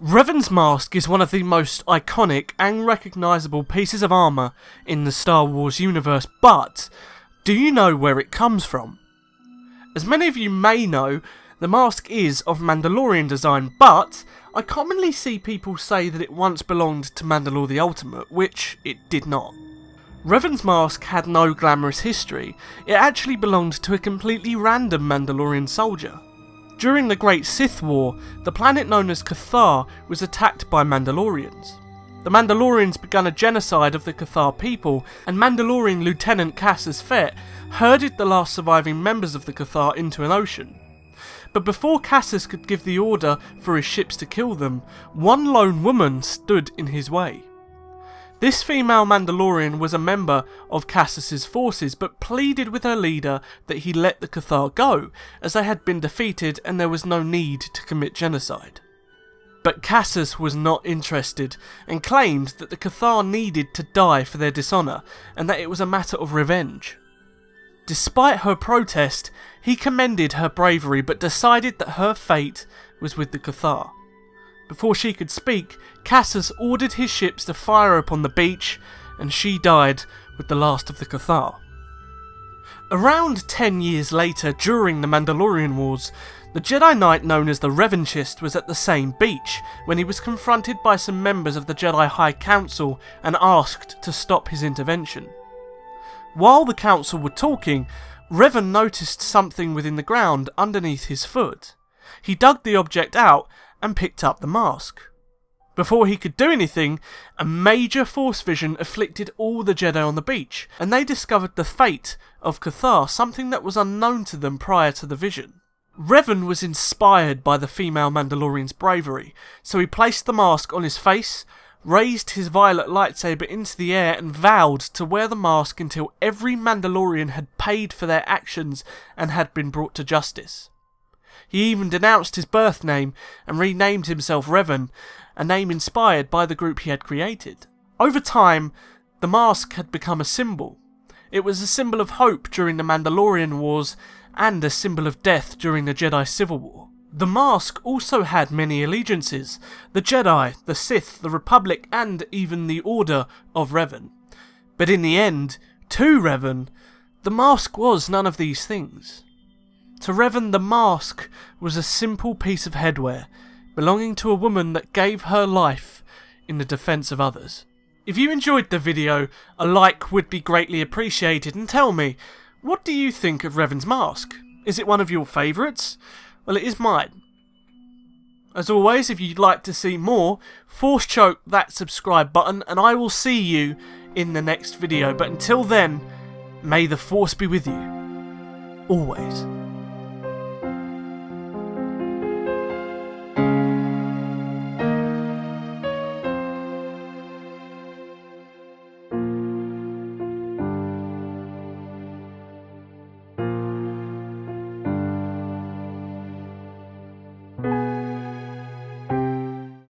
Revans Mask is one of the most iconic and recognisable pieces of armour in the Star Wars universe, but do you know where it comes from? As many of you may know, the mask is of Mandalorian design, but I commonly see people say that it once belonged to Mandalore the Ultimate, which it did not. Revans Mask had no glamorous history. It actually belonged to a completely random Mandalorian soldier. During the Great Sith War, the planet known as Cathar was attacked by Mandalorians. The Mandalorians began a genocide of the Cathar people, and Mandalorian Lieutenant Cassius Fett herded the last surviving members of the Cathar into an ocean. But before Cassius could give the order for his ships to kill them, one lone woman stood in his way. This female Mandalorian was a member of Cassius's forces, but pleaded with her leader that he let the Cathar go, as they had been defeated and there was no need to commit genocide. But Cassius was not interested, and claimed that the Cathar needed to die for their dishonour, and that it was a matter of revenge. Despite her protest, he commended her bravery, but decided that her fate was with the Cathar. Before she could speak, Cassius ordered his ships to fire upon the beach, and she died with the last of the Cathar. Around 10 years later, during the Mandalorian Wars, the Jedi Knight known as the Revanchist was at the same beach when he was confronted by some members of the Jedi High Council and asked to stop his intervention. While the council were talking, Revan noticed something within the ground underneath his foot. He dug the object out and picked up the mask. Before he could do anything, a major force vision afflicted all the Jedi on the beach, and they discovered the fate of Cathar, something that was unknown to them prior to the vision. Revan was inspired by the female Mandalorian's bravery, so he placed the mask on his face, raised his violet lightsaber into the air and vowed to wear the mask until every Mandalorian had paid for their actions and had been brought to justice. He even denounced his birth name and renamed himself Revan, a name inspired by the group he had created. Over time, the mask had become a symbol. It was a symbol of hope during the Mandalorian Wars and a symbol of death during the Jedi Civil War. The mask also had many allegiances: the Jedi, the Sith, the Republic, and even the Order of Revan. But in the end, to Revan, the mask was none of these things. To Revan, the mask was a simple piece of headwear, belonging to a woman that gave her life in the defence of others. If you enjoyed the video, a like would be greatly appreciated, and tell me, what do you think of Revans Mask? Is it one of your favourites? Well, it is mine. As always, if you'd like to see more, force choke that subscribe button and I will see you in the next video. But until then, may the Force be with you. Always.